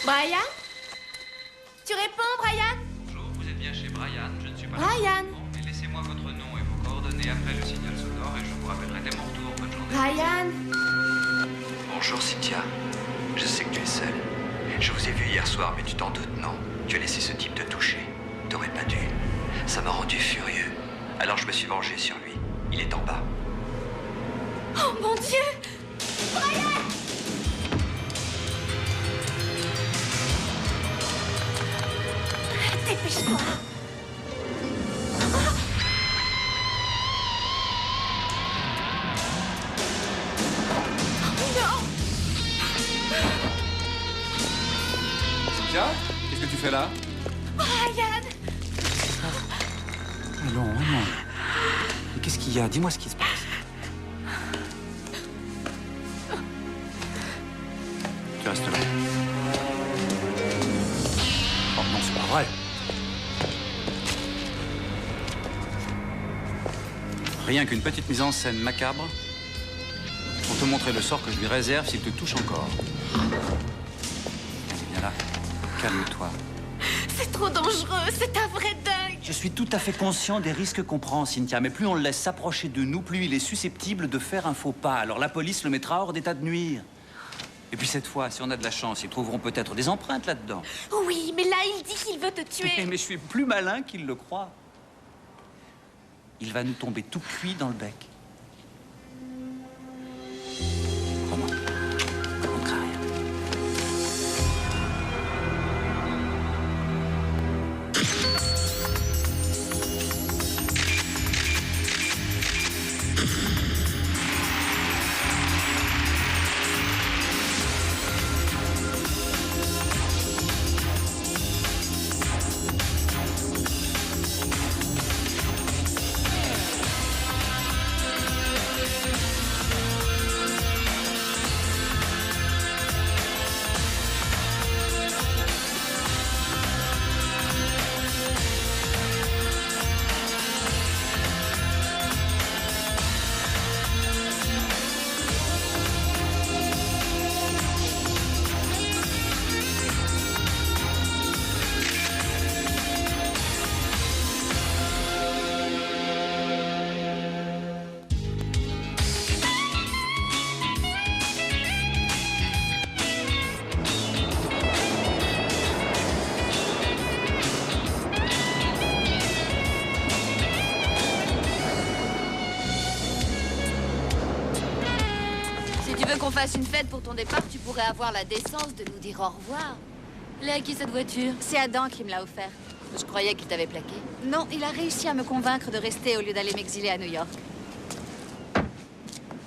Brian? Tu réponds, Brian? Bonjour, vous êtes bien chez Brian. Je ne suis pas Brian? là. Mais laissez-moi votre nom et vos coordonnées après le signal sonore et je vous rappellerai dès mon retour. Bonne journée. Brian? Bonjour Cynthia. Je sais que tu es seule. Je vous ai vu hier soir, mais tu t'en doutes, non? Tu as laissé ce type te toucher. T'aurais pas dû. Ça m'a rendu furieux. Alors je me suis vengé sur lui. Il est en bas. Oh mon Dieu! Brian! Dépêche-toi! Cynthia, qu'est-ce que tu fais là? Brian! Allons, allons. Mais qu'est-ce qu'il y a? Dis-moi ce qui se passe. Tu restes là. Oh non, c'est pas vrai. Rien qu'une petite mise en scène macabre pour te montrer le sort que je lui réserve s'il te touche encore. Viens là, calme-toi. C'est trop dangereux, c'est un vrai dingue! Je suis tout à fait conscient des risques qu'on prend, Cynthia, mais plus on le laisse s'approcher de nous, plus il est susceptible de faire un faux pas. Alors la police le mettra hors d'état de nuire. Et puis cette fois, si on a de la chance, ils trouveront peut-être des empreintes là-dedans. Oui, mais là, il dit qu'il veut te tuer. Mais je suis plus malin qu'il le croit. Il va nous tomber tout cuit dans le bec. Crois-moi. On ne craint rien. Si tu veux qu'on fasse une fête pour ton départ, tu pourrais avoir la décence de nous dire au revoir. Elle est à qui cette voiture? C'est Adam qui me l'a offert. Je croyais qu'il t'avait plaqué. Non, il a réussi à me convaincre de rester au lieu d'aller m'exiler à New York.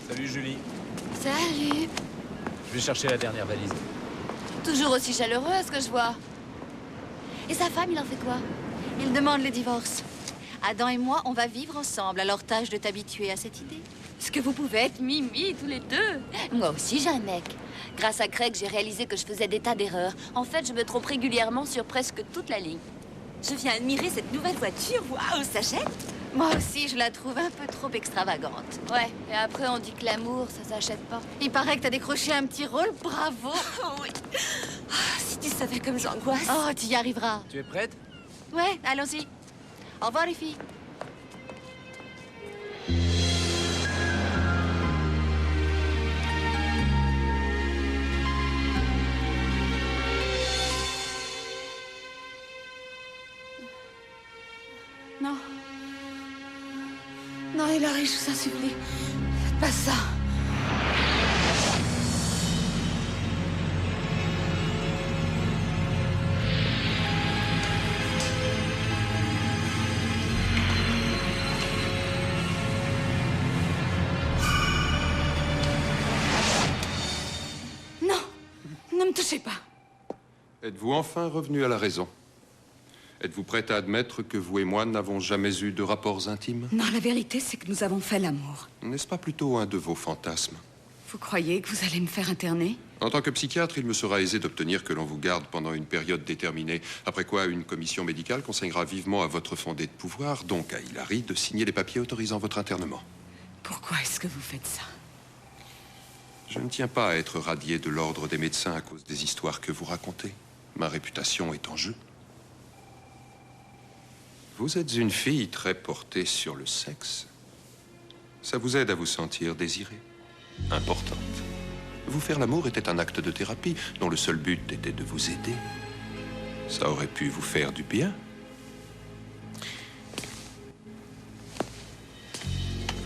Salut Julie. Salut. Je vais chercher la dernière valise. Toujours aussi chaleureux à ce que je vois. Et sa femme, il en fait quoi? Il demande le divorce. Adam et moi, on va vivre ensemble, alors tâche de t'habituer à cette idée. Est-ce que vous pouvez être mimi tous les deux? Moi aussi, j'ai un mec. Grâce à Craig, j'ai réalisé que je faisais des tas d'erreurs. En fait, je me trompe régulièrement sur presque toute la ligne. Je viens admirer cette nouvelle voiture. Waouh, ça jette! Moi aussi, je la trouve un peu trop extravagante. Ouais, et après, on dit que l'amour, ça s'achète pas. Il paraît que t'as décroché un petit rôle, bravo! Oh oui. Ah, si tu savais comme j'angoisse. Oh, tu y arriveras. Tu es prête? Ouais, allons-y. Au revoir, les filles. Non. Non, Hilary, je vous en supplie. Faites pas ça. Non. Ne me touchez pas. Êtes-vous enfin revenu à la raison? Êtes-vous prête à admettre que vous et moi n'avons jamais eu de rapports intimes? Non, la vérité, c'est que nous avons fait l'amour. N'est-ce pas plutôt un de vos fantasmes? Vous croyez que vous allez me faire interner? En tant que psychiatre, il me sera aisé d'obtenir que l'on vous garde pendant une période déterminée. Après quoi, une commission médicale conseillera vivement à votre fondé de pouvoir, donc à Hilary, de signer les papiers autorisant votre internement. Pourquoi est-ce que vous faites ça? Je ne tiens pas à être radié de l'ordre des médecins à cause des histoires que vous racontez. Ma réputation est en jeu. Vous êtes une fille très portée sur le sexe. Ça vous aide à vous sentir désirée, importante. Vous faire l'amour était un acte de thérapie dont le seul but était de vous aider. Ça aurait pu vous faire du bien.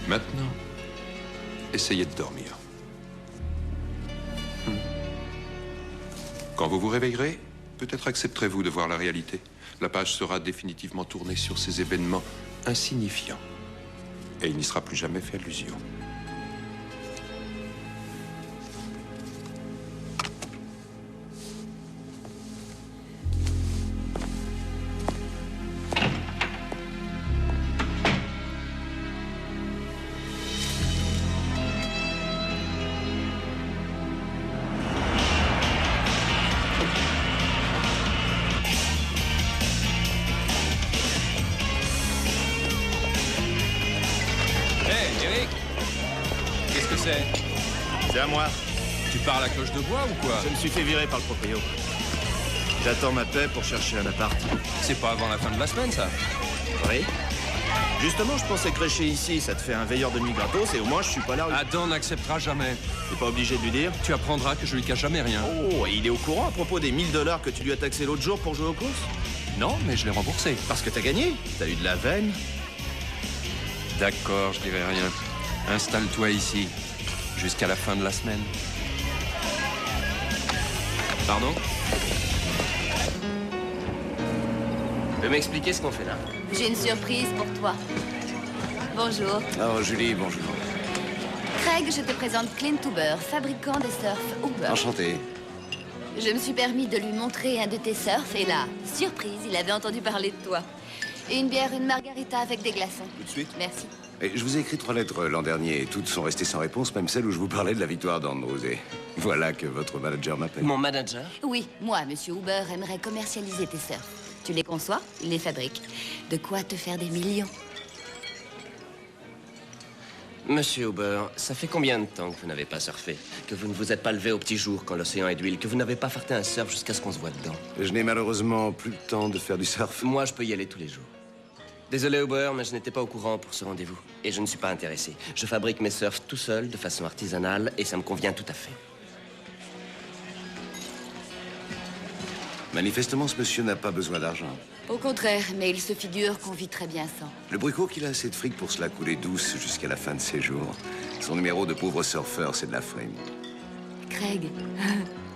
Maintenant, essayez de dormir. Quand vous vous réveillerez, peut-être accepterez-vous de voir la réalité. La page sera définitivement tournée sur ces événements insignifiants. Et il n'y sera plus jamais fait allusion. C'est à moi. Tu pars à la cloche de bois ou quoi? Je me suis fait virer par le proprio. J'attends ma paix pour chercher un appart. C'est pas avant la fin de la semaine, ça? Oui. Justement, je pensais crécher ici, ça te fait un veilleur de nuit gratos et au moins je suis pas là. Adam n'acceptera jamais. T'es pas obligé de lui dire? Tu apprendras que je lui cache jamais rien. Oh, et il est au courant à propos des 1000 $ que tu lui as taxé l'autre jour pour jouer aux courses? Non, mais je l'ai remboursé. Parce que t'as gagné? T'as eu de la veine? D'accord, je dirai rien. Installe-toi ici. Jusqu'à la fin de la semaine. Pardon? Tu peux m'expliquer ce qu'on fait là? J'ai une surprise pour toi. Bonjour. Oh, Julie, bonjour. Craig, je te présente Clint Huber, fabricant des surfs Huber. Enchanté. Je me suis permis de lui montrer un de tes surfs et là, surprise, il avait entendu parler de toi. Et une bière, une margarita avec des glaçons. Tout de suite? Merci. Et je vous ai écrit 3 lettres l'an dernier et toutes sont restées sans réponse, même celle où je vous parlais de la victoire d'Andrews. Et voilà que votre manager m'appelle. Mon manager? Oui, moi, Monsieur Huber, aimerait commercialiser tes surfs. Tu les conçois, il les fabrique. De quoi te faire des millions. Monsieur Huber, ça fait combien de temps que vous n'avez pas surfé? Que vous ne vous êtes pas levé au petit jour quand l'océan est d'huile? Que vous n'avez pas farté un surf jusqu'à ce qu'on se voit dedans? Je n'ai malheureusement plus le temps de faire du surf. Moi, je peux y aller tous les jours. Désolé, Huber, mais je n'étais pas au courant pour ce rendez-vous. Et je ne suis pas intéressé. Je fabrique mes surfs tout seul, de façon artisanale, et ça me convient tout à fait. Manifestement, ce monsieur n'a pas besoin d'argent. Au contraire, mais il se figure qu'on vit très bien sans. Le bruit court qu'il a assez de fric pour se la couler douce jusqu'à la fin de ses jours. Son numéro de pauvre surfeur, c'est de la frime. Craig,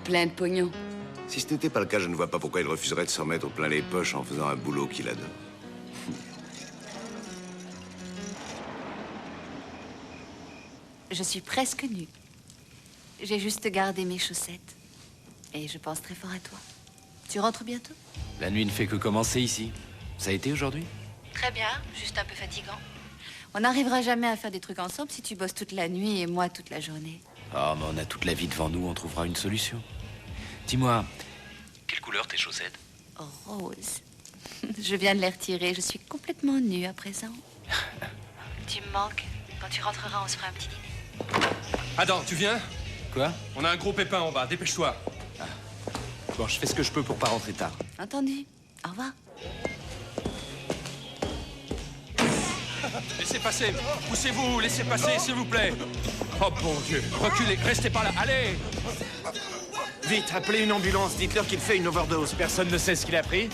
plein de pognon. Si ce n'était pas le cas, je ne vois pas pourquoi il refuserait de s'en mettre plein les poches en faisant un boulot qu'il adore. Je suis presque nue. J'ai juste gardé mes chaussettes. Et je pense très fort à toi. Tu rentres bientôt? La nuit ne fait que commencer ici. Ça a été aujourd'hui? Très bien, juste un peu fatigant. On n'arrivera jamais à faire des trucs ensemble si tu bosses toute la nuit et moi toute la journée. Oh, mais on a toute la vie devant nous, on trouvera une solution. Dis-moi, quelle couleur tes chaussettes? Oh, rose. Je viens de les retirer, je suis complètement nue à présent. Tu me manques. Quand tu rentreras, on se fera un petit dîner. Adam, tu viens? Quoi? On a un gros pépin en bas, dépêche-toi. Ah. Bon, je fais ce que je peux pour pas rentrer tard. Entendu. Au revoir. Laissez passer, poussez-vous, laissez passer, s'il vous plaît. Oh bon Dieu, reculez, restez pas là, allez! Vite, appelez une ambulance, dites-leur qu'il fait une overdose. Personne ne sait ce qu'il a pris?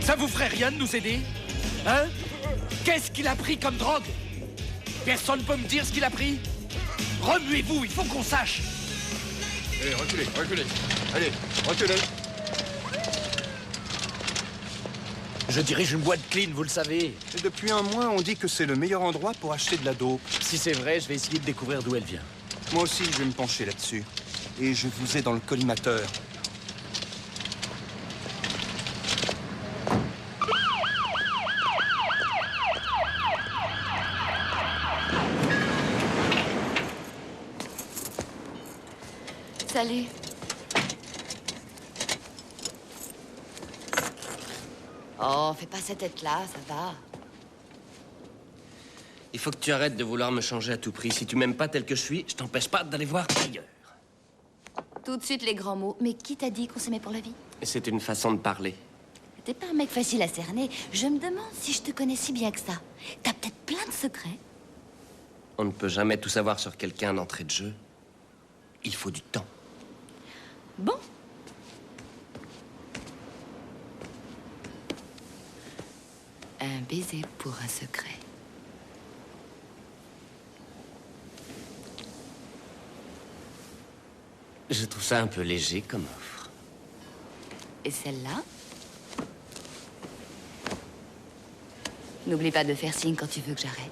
Ça vous ferait rien de nous aider? Hein? Qu'est-ce qu'il a pris comme drogue? Personne peut me dire ce qu'il a pris? Remuez-vous, il faut qu'on sache. Allez, reculez, reculez. Allez, reculez. Je dirige une boîte clean, vous le savez. Et depuis un mois, on dit que c'est le meilleur endroit pour acheter de la dope. Si c'est vrai, je vais essayer de découvrir d'où elle vient. Moi aussi, je vais me pencher là-dessus. Et je vous ai dans le collimateur. Salut. Oh, fais pas cette tête-là, ça va. Il faut que tu arrêtes de vouloir me changer à tout prix. Si tu m'aimes pas tel que je suis, je t'empêche pas d'aller voir ailleurs. Tout de suite les grands mots. Mais qui t'a dit qu'on s'aimait pour la vie? C'est une façon de parler. T'es pas un mec facile à cerner. Je me demande si je te connais si bien que ça. T'as peut-être plein de secrets. On ne peut jamais tout savoir sur quelqu'un d'entrée de jeu. Il faut du temps. Bon. Un baiser pour un secret. Je trouve ça un peu léger comme offre. Et celle-là? N'oublie pas de faire signe quand tu veux que j'arrête.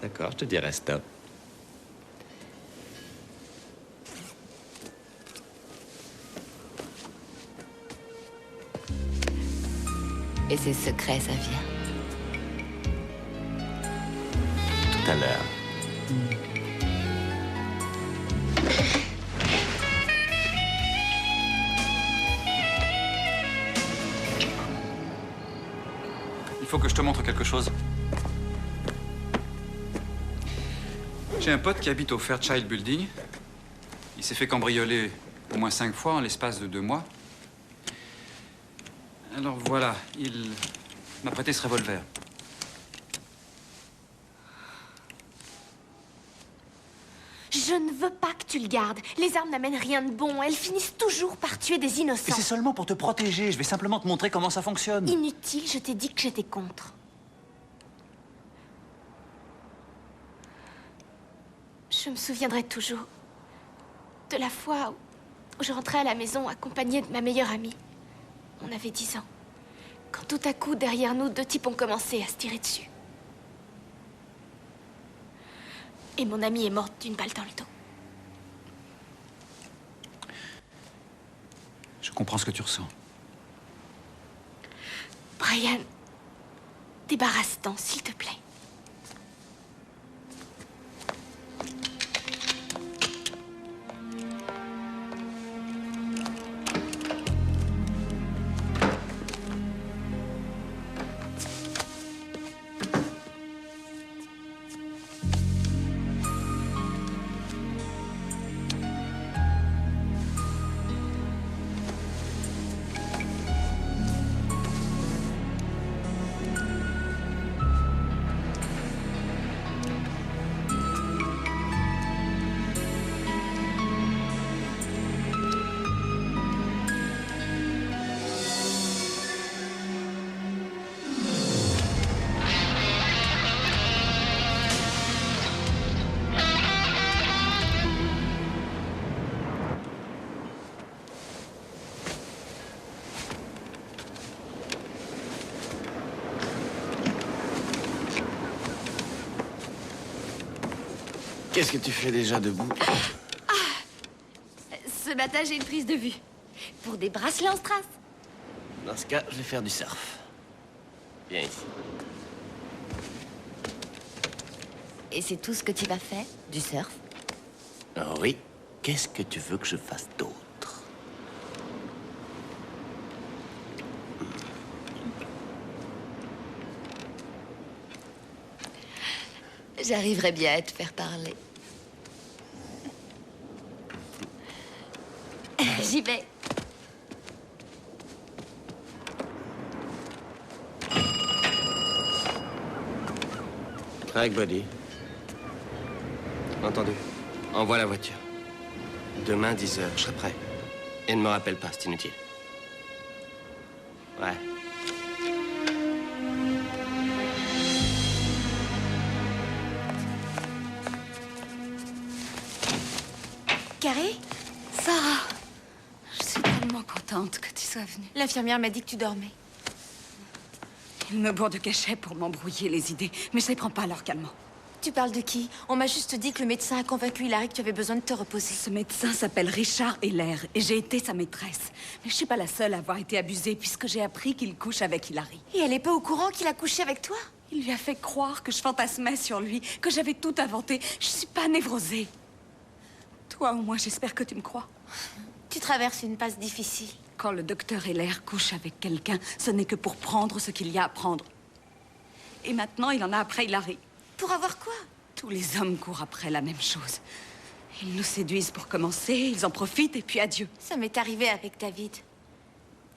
D'accord, je te dirai stop. Et ces secrets, ça vient? Tout à l'heure. Il faut que je te montre quelque chose. J'ai un pote qui habite au Fairchild Building. Il s'est fait cambrioler au moins 5 fois en l'espace de 2 mois. Alors voilà, il m'a prêté ce revolver. Je ne veux pas que tu le gardes. Les armes n'amènent rien de bon. Elles finissent toujours par tuer des innocents. Mais c'est seulement pour te protéger. Je vais simplement te montrer comment ça fonctionne. Inutile, je t'ai dit que j'étais contre. Je me souviendrai toujours de la fois où je rentrais à la maison accompagnée de ma meilleure amie. On avait 10 ans. Quand tout à coup, derrière nous, 2 types ont commencé à se tirer dessus. Et mon amie est morte d'une balle dans le dos. Je comprends ce que tu ressens. Brian, débarrasse-t'en, s'il te plaît. Qu'est-ce que tu fais déjà debout? Ce matin, j'ai une prise de vue. Pour des bracelets en strass. Dans ce cas, je vais faire du surf. Viens ici. Et c'est tout ce que tu vas faire? Du surf? Oh oui. Qu'est-ce que tu veux que je fasse d'autre? J'arriverai bien à te faire parler. J'y vais. Craig, Buddy. Entendu. Envoie la voiture. Demain, 10 h, je serai prêt. Et ne me rappelle pas, c'est inutile. Ouais. Carré? Sarah, je suis tellement contente que tu sois venue. L'infirmière m'a dit que tu dormais. Il me bourre de cachet pour m'embrouiller les idées, mais je les prends à leur calmement. Tu parles de qui? On m'a juste dit que le médecin a convaincu Hilary que tu avais besoin de te reposer. Ce médecin s'appelle Richard Heller et j'ai été sa maîtresse. Mais je suis pas la seule à avoir été abusée puisque j'ai appris qu'il couche avec Hilary. Et elle est pas au courant qu'il a couché avec toi? Il lui a fait croire que je fantasmais sur lui, que j'avais tout inventé. Je suis pas névrosée. Toi, au moins, j'espère que tu me crois. Tu traverses une passe difficile. Quand le docteur Heller couche avec quelqu'un, ce n'est que pour prendre ce qu'il y a à prendre. Et maintenant, il en a après Hilary. Pour avoir quoi? Tous les hommes courent après la même chose. Ils nous séduisent pour commencer, ils en profitent et puis adieu. Ça m'est arrivé avec David.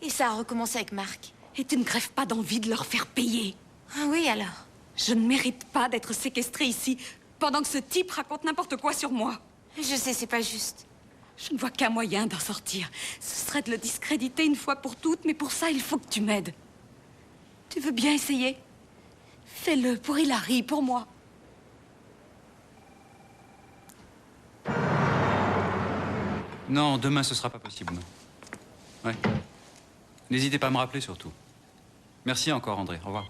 Et ça a recommencé avec Marc. Et tu ne crèves pas d'envie de leur faire payer. Ah oui, alors? Je ne mérite pas d'être séquestrée ici, pendant que ce type raconte n'importe quoi sur moi. Je sais, c'est pas juste. Je ne vois qu'un moyen d'en sortir. Ce serait de le discréditer une fois pour toutes, mais pour ça, il faut que tu m'aides. Tu veux bien essayer? Fais-le pour Hilary, pour moi. Non, demain, ce sera pas possible, non. Ouais. N'hésitez pas à me rappeler, surtout. Merci encore, André. Au revoir.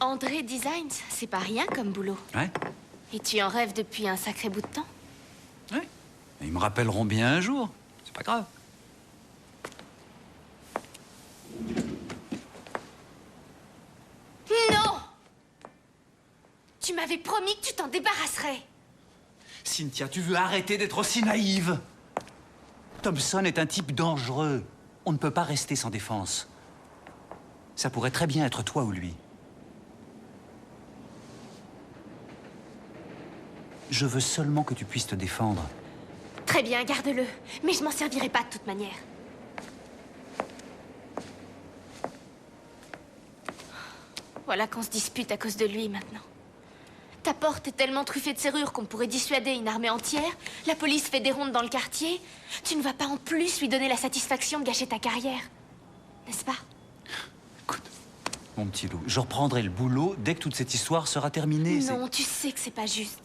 André Designs, c'est pas rien comme boulot. Ouais. Et tu en rêves depuis un sacré bout de temps? Ouais. Ils me rappelleront bien un jour. C'est pas grave. Non! Tu m'avais promis que tu t'en débarrasserais. Cynthia, tu veux arrêter d'être aussi naïve? Thompson est un type dangereux. On ne peut pas rester sans défense. Ça pourrait très bien être toi ou lui. Je veux seulement que tu puisses te défendre. Très bien, garde-le. Mais je m'en servirai pas de toute manière. Voilà qu'on se dispute à cause de lui maintenant. Ta porte est tellement truffée de serrures qu'on pourrait dissuader une armée entière. La police fait des rondes dans le quartier. Tu ne vas pas en plus lui donner la satisfaction de gâcher ta carrière. N'est-ce pas? Écoute, mon petit loup, je reprendrai le boulot dès que toute cette histoire sera terminée. Non, tu sais que c'est pas juste.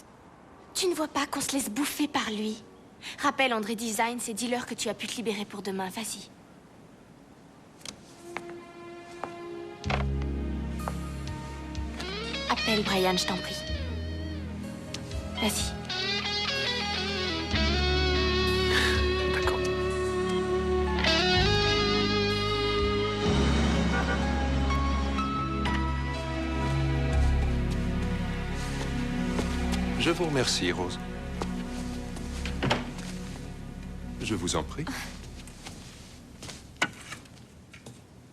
Tu ne vois pas qu'on se laisse bouffer par lui. Rappelle André Designs et dis-leur que tu as pu te libérer pour demain. Vas-y. Appelle Brian, je t'en prie. Vas-y. D'accord. Je vous remercie, Rose. Je vous en prie.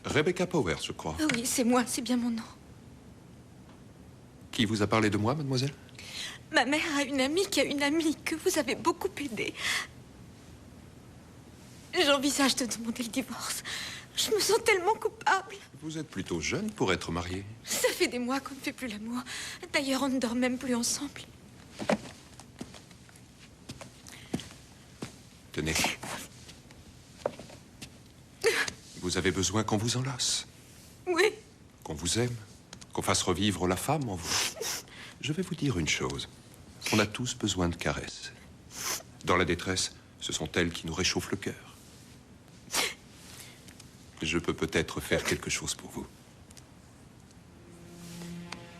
Rebecca Powers, je crois. Oh oui, c'est moi, c'est bien mon nom. Qui vous a parlé de moi, mademoiselle? Ma mère a une amie qui a une amie que vous avez beaucoup aidée. J'envisage de demander le divorce. Je me sens tellement coupable. Vous êtes plutôt jeune pour être mariée. Ça fait des mois qu'on ne fait plus l'amour. D'ailleurs, on ne dort même plus ensemble. Tenez. Vous avez besoin qu'on vous enlace. Oui. Qu'on vous aime. Qu'on fasse revivre la femme en vous. Je vais vous dire une chose. On a tous besoin de caresses. Dans la détresse, ce sont elles qui nous réchauffent le cœur. Je peux peut-être faire quelque chose pour vous.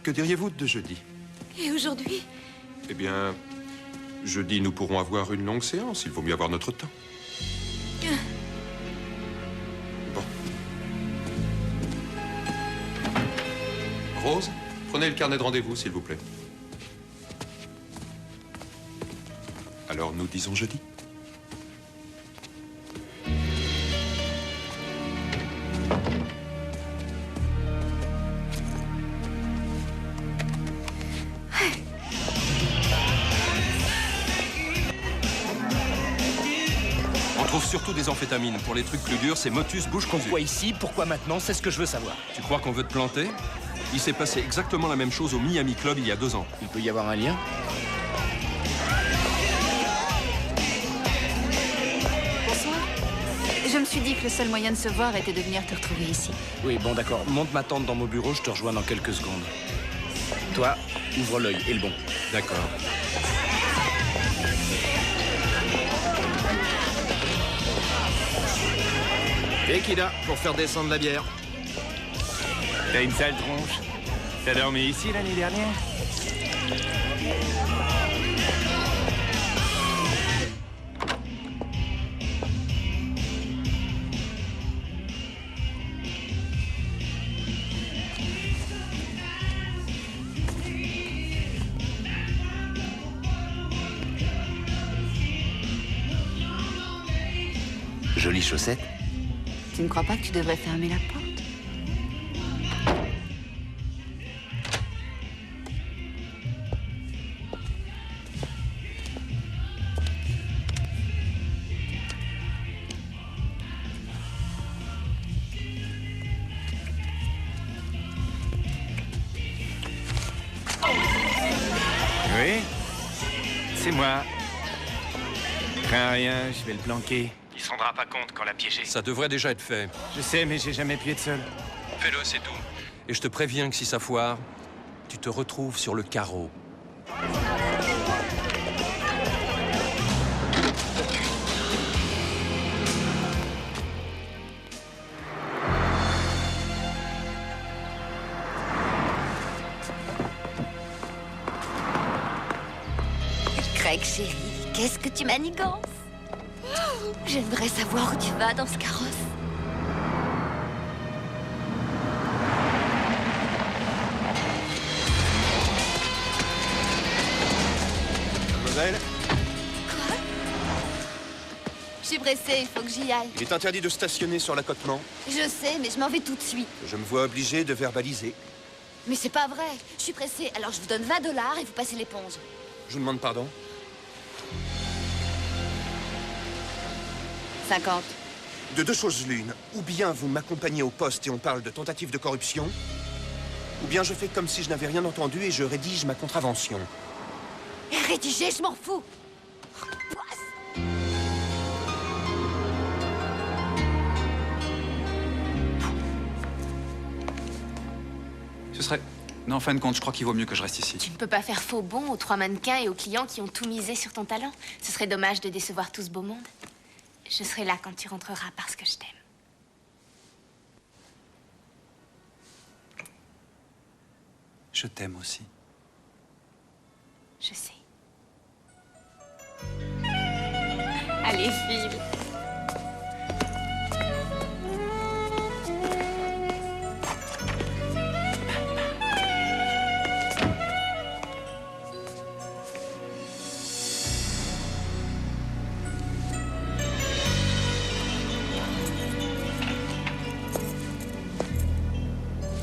Que diriez-vous de jeudi? Et aujourd'hui? Eh bien, jeudi, nous pourrons avoir une longue séance. Il vaut mieux avoir notre temps. Bon. Rose, prenez le carnet de rendez-vous, s'il vous plaît. Alors, nous disons jeudi. On trouve surtout des amphétamines. Pour les trucs plus durs, c'est motus bouche cousue. Pourquoi ici? Pourquoi maintenant? C'est ce que je veux savoir. Tu crois qu'on veut te planter? Il s'est passé exactement la même chose au Miami Club il y a 2 ans. Il peut y avoir un lien? Bonsoir. Je me suis dit que le seul moyen de se voir était de venir te retrouver ici. Oui, bon, d'accord. Monte ma tente dans mon bureau, je te rejoins dans quelques secondes. Toi, ouvre l'œil et le bon. D'accord. Et Kida, pour faire descendre la bière. T'as une sale tronche. T'as dormi ici l'année dernière? Jolie chaussette. Tu ne crois pas que tu devrais fermer la porte? Oui? C'est moi. Crains rien, je vais le planquer. Il se rendra pas compte quand l'a piégé. Ça devrait déjà être fait. Je sais, mais j'ai jamais pu être seul. Fais-le, c'est tout. Et je te préviens que si ça foire, tu te retrouves sur le carreau. Craig, chérie, qu'est-ce que tu manigances? J'aimerais savoir où tu vas dans ce carrosse. Mademoiselle, Quoi? Je suis pressée, il faut que j'y aille. il est interdit de stationner sur l'accotement. Je sais, mais je m'en vais tout de suite. Je me vois obligé de verbaliser. Mais c'est pas vrai. Je suis pressée, alors je vous donne 20 $ et vous passez l'éponge. Je vous demande pardon. 50. De deux choses l'une. Ou bien vous m'accompagnez au poste et on parle de tentative de corruption, ou bien je fais comme si je n'avais rien entendu et je rédige ma contravention. Et rédiger, je m'en fous. Ce serait... Non, en fin de compte, je crois qu'il vaut mieux que je reste ici. Tu ne peux pas faire faux bond aux 3 mannequins et aux clients qui ont tout misé sur ton talent. Ce serait dommage de décevoir tout ce beau monde. Je serai là quand tu rentreras parce que je t'aime. Je t'aime aussi. Je sais. Allez, file.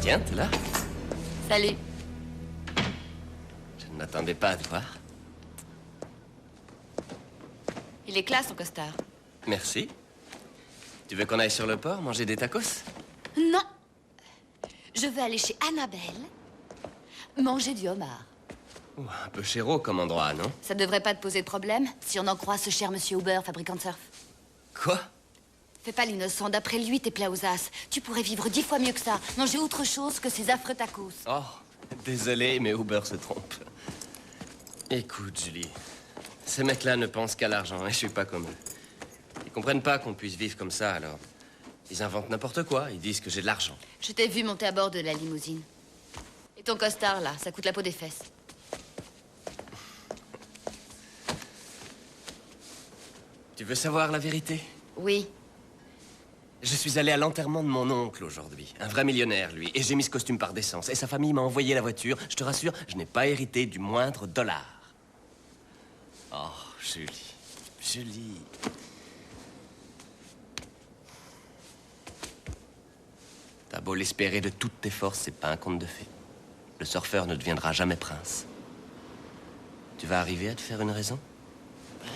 Tiens, t'es là? Salut. Je ne m'attendais pas à te voir. Il est classe, ton costard. Merci. Tu veux qu'on aille sur le port, manger des tacos? Non. Je veux aller chez Annabelle, manger du homard. Un peu chéro comme endroit, non? Ça devrait pas te poser de problème, si on en croit ce cher monsieur Huber, fabricant de surf. Quoi? Fais pas l'innocent, d'après lui, t'es plat aux as. Tu pourrais vivre 10 fois mieux que ça, manger autre chose que ces affreux tacos. Oh, désolé, mais Uber se trompe. Écoute, Julie, ces mecs-là ne pensent qu'à l'argent, et je suis pas comme eux. Ils comprennent pas qu'on puisse vivre comme ça, alors... Ils inventent n'importe quoi, ils disent que j'ai de l'argent. Je t'ai vu monter à bord de la limousine. Et ton costard, là, ça coûte la peau des fesses. Tu veux savoir la vérité? Oui. Je suis allé à l'enterrement de mon oncle aujourd'hui. Un vrai millionnaire, lui. Et j'ai mis ce costume par décence. Et sa famille m'a envoyé la voiture. Je te rassure, je n'ai pas hérité du moindre dollar. Oh, Julie. Julie. T'as beau l'espérer de toutes tes forces, c'est pas un conte de fées. Le surfeur ne deviendra jamais prince. Tu vas arriver à te faire une raison?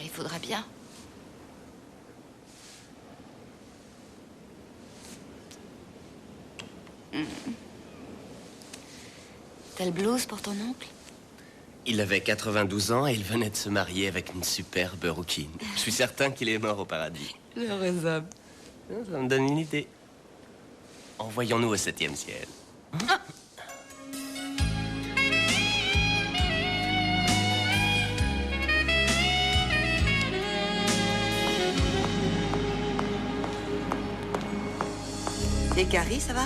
Il faudra bien. T'as le blues pour ton oncle? Il avait 92 ans et il venait de se marier avec une superbe rouquine. Je suis certain qu'il est mort au paradis. L'heureux homme. Ça me donne une idée. Envoyons-nous au 7e ciel. Et Carrie, ça va?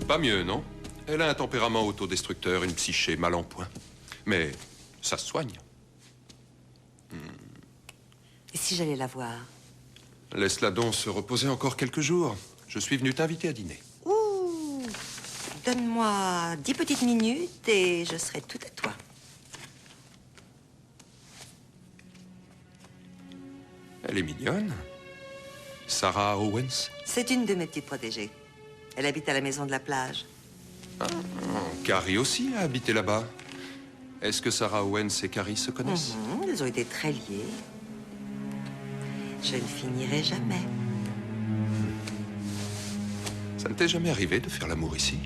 Pas mieux, non? Elle a un tempérament autodestructeur, une psyché mal en point. Mais ça se soigne. Et si j'allais la voir? Laisse-la donc se reposer encore quelques jours. Je suis venu t'inviter à dîner. Ouh! Donne-moi 10 petites minutes et je serai tout à toi. Elle est mignonne. Sarah Owens. C'est une de mes petites protégées. Elle habite à la maison de la plage. Ah, Carrie aussi a habité là-bas. Est-ce que Sarah Owens et Carrie se connaissent? Elles ont été très liées. Je ne finirai jamais. Ça ne t'est jamais arrivé de faire l'amour ici?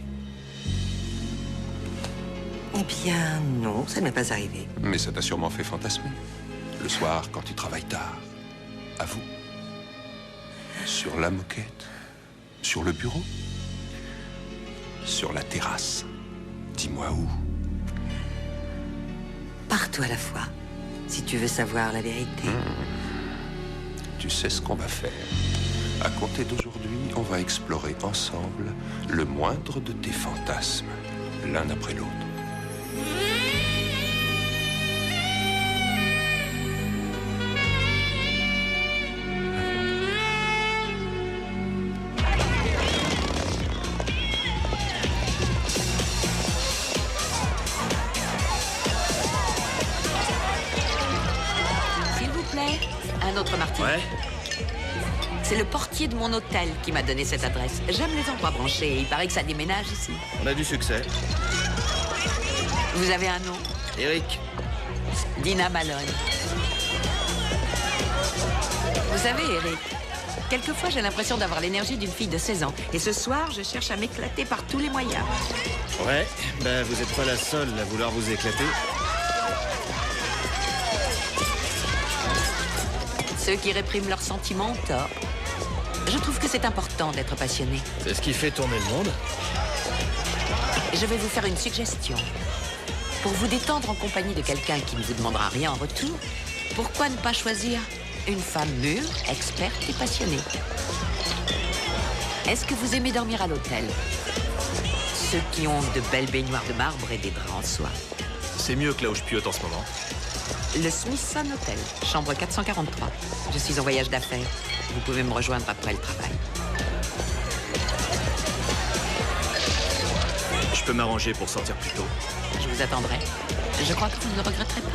Eh bien, non, ça ne m'est pas arrivé. Mais ça t'a sûrement fait fantasmer. Le soir, quand tu travailles tard. À vous. Sur la moquette. Sur le bureau. Sur la terrasse. Dis-moi où. Partout à la fois, si tu veux savoir la vérité. Tu sais ce qu'on va faire. À compter d'aujourd'hui, on va explorer ensemble le moindre de tes fantasmes, l'un après l'autre. S'il vous plaît, un autre martini. Ouais. C'est le portier de mon hôtel qui m'a donné cette adresse. J'aime les endroits branchés. Il paraît que ça déménage ici. On a du succès. Vous avez un nom? Eric. Dina Malone. Vous savez, Eric, quelquefois j'ai l'impression d'avoir l'énergie d'une fille de 16 ans. Et ce soir, je cherche à m'éclater par tous les moyens. Ouais, ben vous êtes pas la seule à vouloir vous éclater. Ceux qui répriment leurs sentiments ont tort. Je trouve que c'est important d'être passionné. C'est ce qui fait tourner le monde. Je vais vous faire une suggestion. Pour vous détendre en compagnie de quelqu'un qui ne vous demandera rien en retour, pourquoi ne pas choisir une femme mûre, experte et passionnée? Est-ce que vous aimez dormir à l'hôtel? Ceux qui ont de belles baignoires de marbre et des draps en soie. C'est mieux que là où je piote en ce moment. Le Smithson Hotel, chambre 443. Je suis en voyage d'affaires. Vous pouvez me rejoindre après le travail. Je peux m'arranger pour sortir plus tôt. Je vous attendrai. Je crois que vous ne le regretterez pas.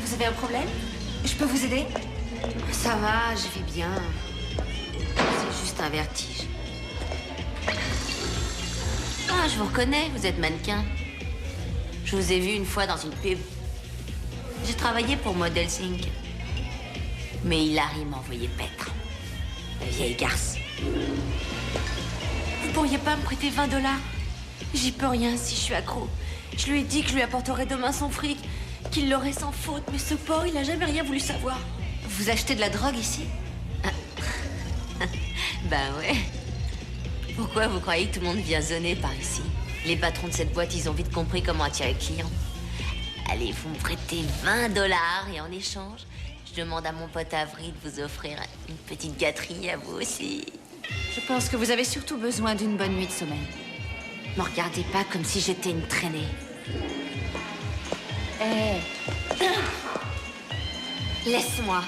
Vous avez un problème? Je peux vous aider? Ça va, je vais bien. C'est juste un vertige. Ah, je vous reconnais, vous êtes mannequin. Je vous ai vu une fois dans une pub. J'ai travaillé pour Model Sync. Mais Hilary m'a envoyé paître. La vieille garce. Vous pourriez pas me prêter 20 $? J'y peux rien si je suis accro. Je lui ai dit que je lui apporterais demain son fric, qu'il l'aurait sans faute, mais ce porc, il a jamais rien voulu savoir. Vous achetez de la drogue ici? Ben ouais. Pourquoi vous croyez que tout le monde vient zoner par ici? Les patrons de cette boîte, ils ont vite compris comment attirer le client. Allez, vous me prêtez 20 $ et en échange, je demande à mon pote Avery de vous offrir une petite gâterie à vous aussi. Je pense que vous avez surtout besoin d'une bonne nuit de sommeil. Me regardez pas comme si j'étais une traînée. Hé. Laisse-moi.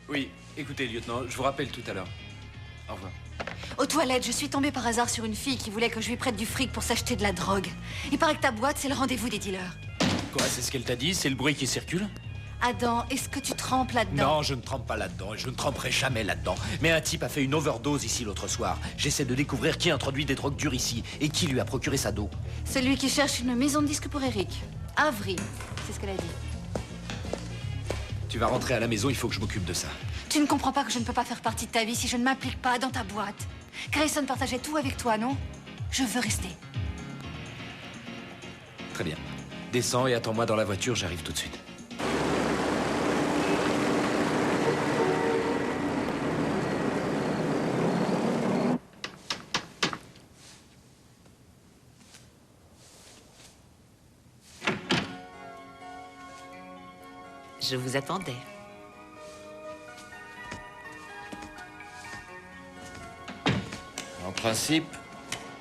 Oui, écoutez, lieutenant, je vous rappelle tout à l'heure. Au revoir. Aux toilettes, je suis tombée par hasard sur une fille qui voulait que je lui prête du fric pour s'acheter de la drogue. Il paraît que ta boîte, c'est le rendez-vous des dealers. Quoi, c'est ce qu'elle t'a dit? C'est le bruit qui circule? Adam, est-ce que tu trempes là-dedans? Non, je ne trempe pas là-dedans et je ne tremperai jamais là-dedans. Mais un type a fait une overdose ici l'autre soir. J'essaie de découvrir qui introduit des drogues dures ici et qui lui a procuré sa dos. Celui qui cherche une maison de disques pour Eric. Avery, c'est ce qu'elle a dit. Tu vas rentrer à la maison, il faut que je m'occupe de ça. Tu ne comprends pas que je ne peux pas faire partie de ta vie si je ne m'implique pas dans ta boîte. Grayson partageait tout avec toi, non? Je veux rester. Très bien. Descends et attends-moi dans la voiture, j'arrive tout de suite. Je vous attendais. En principe,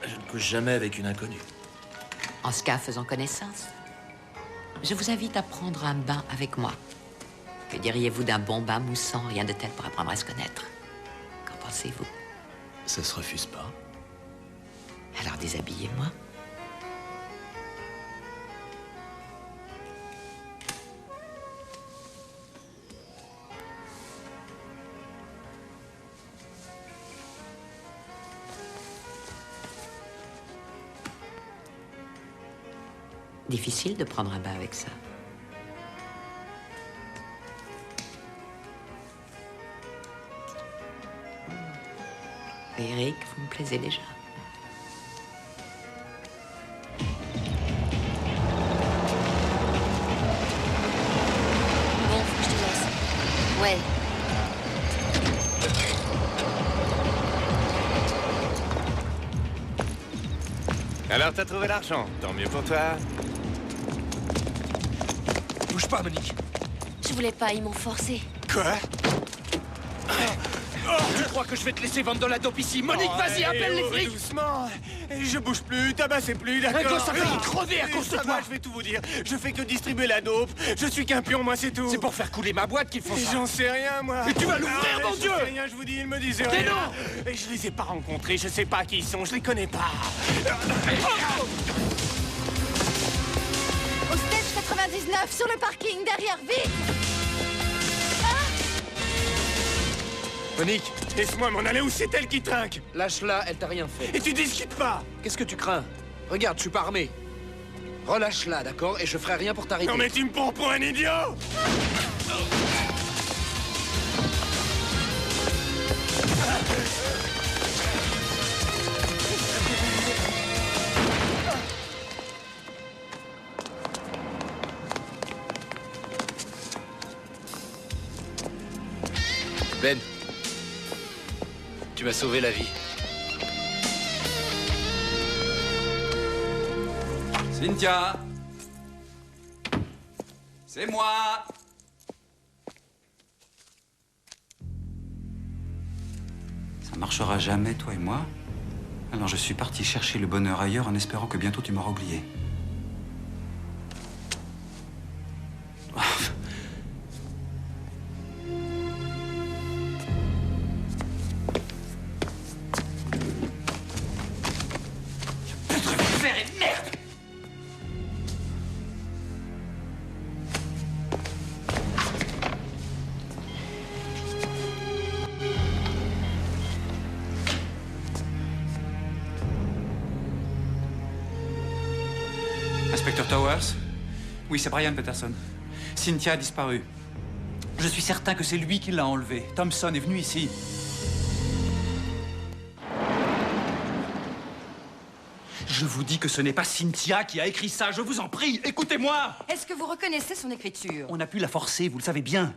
je ne couche jamais avec une inconnue. En ce cas, faisons connaissance. Je vous invite à prendre un bain avec moi. Que diriez-vous d'un bon bain moussant, rien de tel pour apprendre à se connaître? pensez-vous? Ça se refuse pas. Alors déshabillez-moi. Difficile de prendre un bain avec ça. Eric, vous me plaisez déjà. Bon, faut que je te laisse. Ouais. Alors, t'as trouvé l'argent. Tant mieux pour toi. Bouge pas, Monique. Je voulais pas, ils m'ont forcé. Quoi? Tu crois que je vais te laisser vendre de la dope ici? Monique, vas-y, appelle les flics! Doucement. Je bouge plus, tabassez plus, d'accord? Un gosse a failli crever à cause de Ça toi! va, je vais tout vous dire. Je fais que distribuer la dope. Je suis qu'un pion, moi, c'est tout. C'est pour faire couler ma boîte qu'ils font ça! J'en sais rien, moi. Mais tu vas l'ouvrir, mon Dieu! Je sais rien, je vous dis, ils me disent Mais rien. non! Et je les ai pas rencontrés, je sais pas qui ils sont, je les connais pas. Au stage 99, sur le parking, derrière, vite! Monique, laisse-moi m'en aller où c'est elle qui trinque. Lâche-la, elle t'a rien fait. Et tu discutes pas. Qu'est-ce que tu crains? Regarde, je suis pas armé. Relâche-la, d'accord? Et je ferai rien pour t'arrêter. Non mais tu me prends pour un idiot. Ben, tu m'as sauvé la vie. Cynthia! C'est moi! Ça marchera jamais, toi et moi. Alors je suis parti chercher le bonheur ailleurs en espérant que bientôt tu m'auras oublié. Inspecteur Towers? Oui, c'est Brian Peterson. Cynthia a disparu. Je suis certain que c'est lui qui l'a enlevée. Thompson est venu ici. Je vous dis que ce n'est pas Cynthia qui a écrit ça, je vous en prie, écoutez-moi! Est-ce que vous reconnaissez son écriture? On a pu la forcer, vous le savez bien.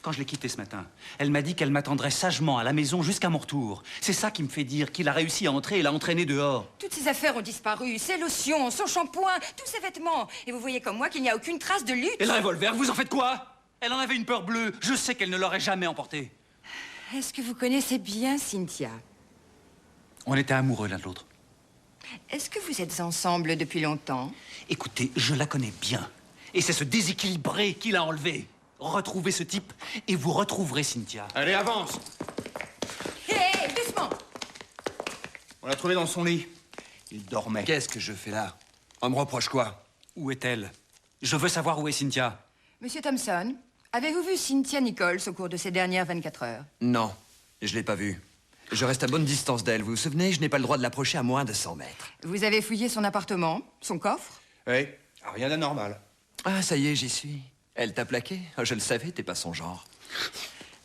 Quand je l'ai quittée ce matin, elle m'a dit qu'elle m'attendrait sagement à la maison jusqu'à mon retour. C'est ça qui me fait dire qu'il a réussi à entrer et l'a entraîné dehors. Toutes ses affaires ont disparu. Ses lotions, son shampoing, tous ses vêtements. Et vous voyez comme moi qu'il n'y a aucune trace de lutte. Et le revolver, vous en faites quoi? Elle en avait une peur bleue. Je sais qu'elle ne l'aurait jamais emporté. Est-ce que vous connaissez bien Cynthia? On était amoureux l'un de l'autre. Est-ce que vous êtes ensemble depuis longtemps? Écoutez, je la connais bien. Et c'est ce déséquilibré qui l'a enlevée. Retrouvez ce type et vous retrouverez Cynthia. Allez, avance! Hé, doucement! On l'a trouvé dans son lit. Il dormait. Qu'est-ce que je fais là? On me reproche quoi? Où est-elle? Je veux savoir où est Cynthia. Monsieur Thompson, avez-vous vu Cynthia Nichols au cours de ces dernières 24 heures? Non, je l'ai pas vue. Je reste à bonne distance d'elle. Vous vous souvenez, je n'ai pas le droit de l'approcher à moins de 100 mètres. Vous avez fouillé son appartement, son coffre? Oui, rien d'anormal. Ah, ça y est, j'y suis. Elle t'a plaqué? Je le savais, t'es pas son genre.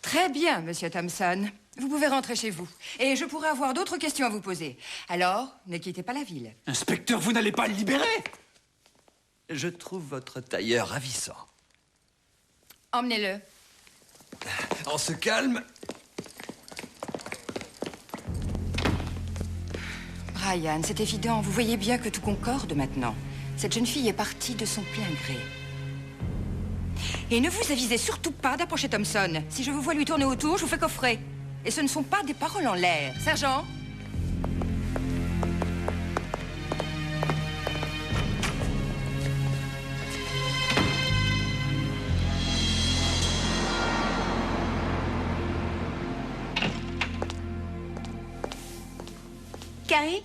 Très bien, monsieur Thompson. Vous pouvez rentrer chez vous. Et je pourrais avoir d'autres questions à vous poser. Alors, ne quittez pas la ville. Inspecteur, vous n'allez pas le libérer? Je trouve votre tailleur ravissant. Emmenez-le. On se calme. Brian, c'est évident. Vous voyez bien que tout concorde maintenant. Cette jeune fille est partie de son plein gré. Et ne vous avisez surtout pas d'approcher Thompson. Si je vous vois lui tourner autour, je vous fais coffrer. Et ce ne sont pas des paroles en l'air. Sergent? Carrie?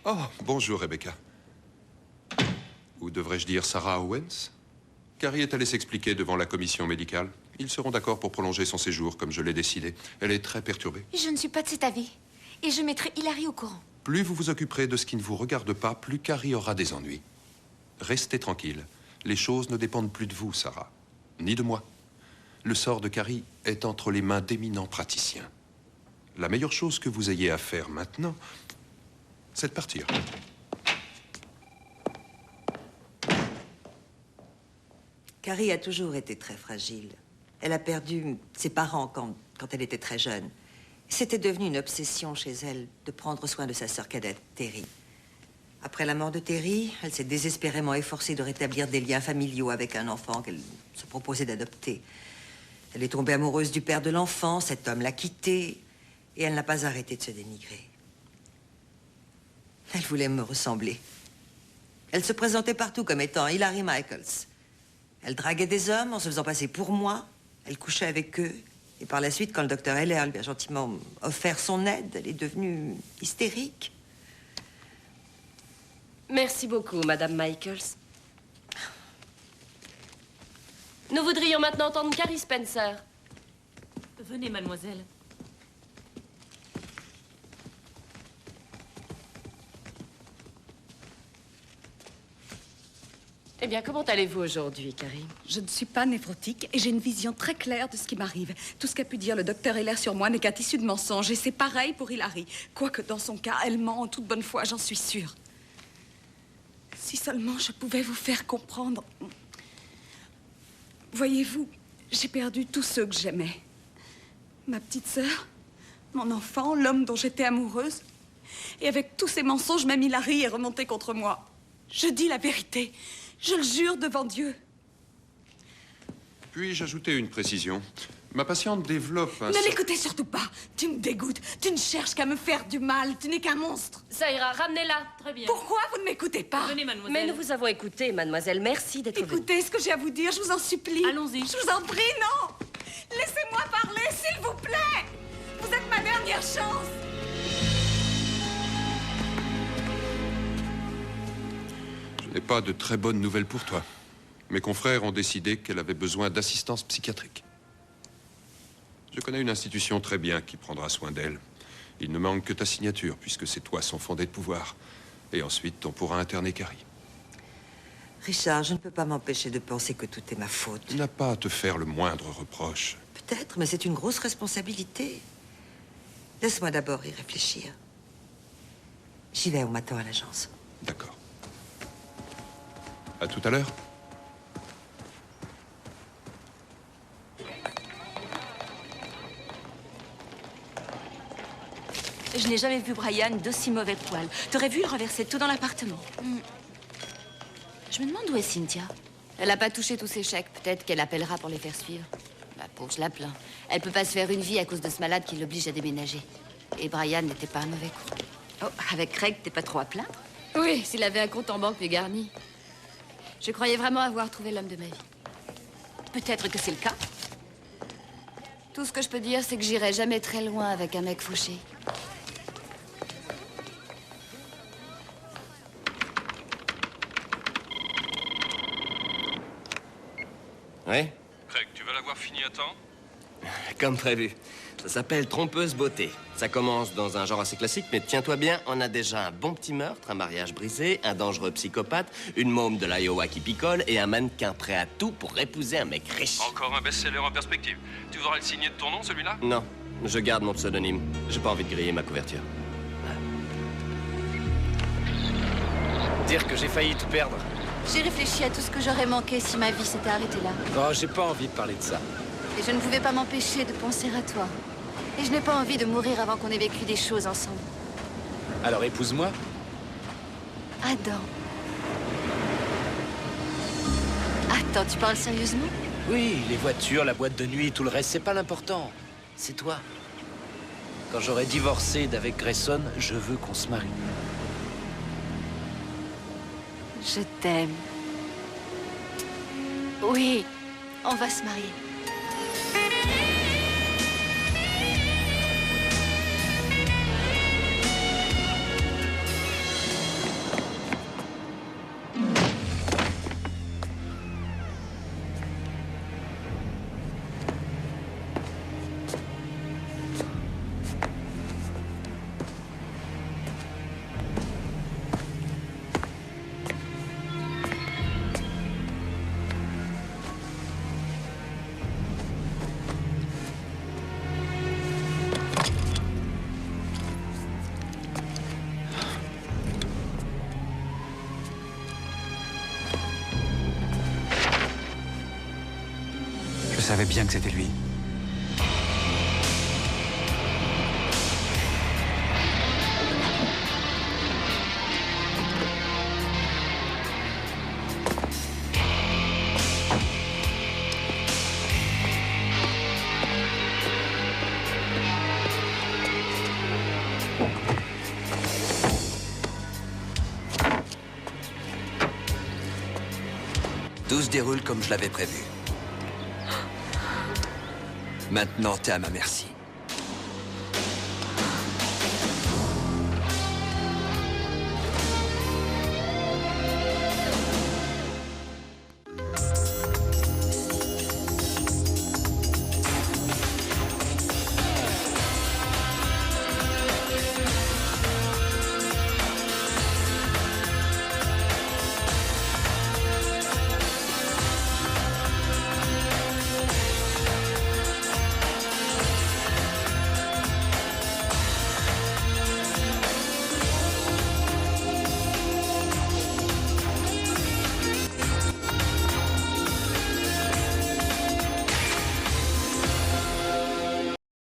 Oh, bonjour, Rebecca. Ou devrais-je dire Sarah Owens? Carrie est allée s'expliquer devant la commission médicale. Ils seront d'accord pour prolonger son séjour, comme je l'ai décidé. Elle est très perturbée. Je ne suis pas de cet avis. Et je mettrai Hilary au courant. Plus vous vous occuperez de ce qui ne vous regarde pas, plus Carrie aura des ennuis. Restez tranquille. Les choses ne dépendent plus de vous, Sarah. Ni de moi. Le sort de Carrie est entre les mains d'éminents praticiens. La meilleure chose que vous ayez à faire maintenant, c'est de partir. Carrie a toujours été très fragile. Elle a perdu ses parents quand elle était très jeune. C'était devenu une obsession chez elle de prendre soin de sa sœur cadette, Terry. Après la mort de Terry, elle s'est désespérément efforcée de rétablir des liens familiaux avec un enfant qu'elle se proposait d'adopter. Elle est tombée amoureuse du père de l'enfant, cet homme l'a quittée, et elle n'a pas arrêté de se dénigrer. Elle voulait me ressembler. Elle se présentait partout comme étant Hilary Michaels. Elle draguait des hommes en se faisant passer pour moi. Elle couchait avec eux. Et par la suite, quand le docteur Heller lui a gentiment offert son aide, elle est devenue hystérique. Merci beaucoup, Madame Michaels. Nous voudrions maintenant entendre Carrie Spencer. Venez, mademoiselle. Eh bien, comment allez-vous aujourd'hui, Carrie? Je ne suis pas névrotique et j'ai une vision très claire de ce qui m'arrive. Tout ce qu'a pu dire le docteur Heller sur moi n'est qu'un tissu de mensonges et c'est pareil pour Hilary. Quoique dans son cas, elle ment en toute bonne foi, j'en suis sûre. Si seulement je pouvais vous faire comprendre. Voyez-vous, j'ai perdu tous ceux que j'aimais. Ma petite sœur, mon enfant, l'homme dont j'étais amoureuse. Et avec tous ces mensonges, même Hilary est remonté contre moi. Je dis la vérité. Je le jure devant Dieu. Puis-je ajouter une précision? Ma patiente développe un... Ne l'écoutez surtout pas. Tu me dégoûtes. Tu ne cherches qu'à me faire du mal. Tu n'es qu'un monstre. Ça ira, ramenez-la. Très bien. Pourquoi vous ne m'écoutez pas? Venez, mademoiselle. Mais nous vous avons écouté, mademoiselle. Merci d'être venue. Écoutez ce que j'ai à vous dire, je vous en supplie. Allons-y. Je vous en prie, non. Laissez-moi parler, s'il vous plaît. Vous êtes ma dernière chance. Je n'ai pas de très bonnes nouvelles pour toi. Mes confrères ont décidé qu'elle avait besoin d'assistance psychiatrique. Je connais une institution très bien qui prendra soin d'elle. Il ne manque que ta signature, puisque c'est toi son fondé de pouvoir. Et ensuite, on pourra interner Carrie. Richard, je ne peux pas m'empêcher de penser que tout est ma faute. Tu n'as pas à te faire le moindre reproche. Peut-être, mais c'est une grosse responsabilité. Laisse-moi d'abord y réfléchir. J'y vais, on m'attend à l'agence. D'accord. À tout à l'heure. Je n'ai jamais vu Brian d'aussi mauvais poil. T'aurais vu, il renversait tout dans l'appartement. Je me demande où est Cynthia. Elle n'a pas touché tous ses chèques. Peut-être qu'elle appellera pour les faire suivre. La pauvre, je la plains. Elle peut pas se faire une vie à cause de ce malade qui l'oblige à déménager. Et Brian n'était pas un mauvais coup. Oh, avec Craig, t'es pas trop à plaindre? Oui, s'il avait un compte en banque plus garni. Je croyais vraiment avoir trouvé l'homme de ma vie. Peut-être que c'est le cas. Tout ce que je peux dire, c'est que j'irai jamais très loin avec un mec fauché. Oui? Craig, tu vas l'avoir fini à temps? Comme prévu. Ça s'appelle Trompeuse Beauté. Ça commence dans un genre assez classique, mais tiens-toi bien, on a déjà un bon petit meurtre, un mariage brisé, un dangereux psychopathe, une môme de l'Iowa qui picole et un mannequin prêt à tout pour épouser un mec riche. Encore un best-seller en perspective. Tu voudras le signer de ton nom, celui-là? Non, je garde mon pseudonyme. J'ai pas envie de griller ma couverture. Dire que j'ai failli tout perdre. J'ai réfléchi à tout ce que j'aurais manqué si ma vie s'était arrêtée là. Oh, j'ai pas envie de parler de ça. Et je ne pouvais pas m'empêcher de penser à toi. Et je n'ai pas envie de mourir avant qu'on ait vécu des choses ensemble. Alors épouse-moi. Adam. Attends, tu parles sérieusement? Oui, les voitures, la boîte de nuit, tout le reste, c'est pas l'important. C'est toi. Quand j'aurai divorcé d'avec Grayson, je veux qu'on se marie. Je t'aime. Oui, on va se marier. savais bien que c'était lui. Tout se déroule comme je l'avais prévu. Maintenant, t'es à ma merci.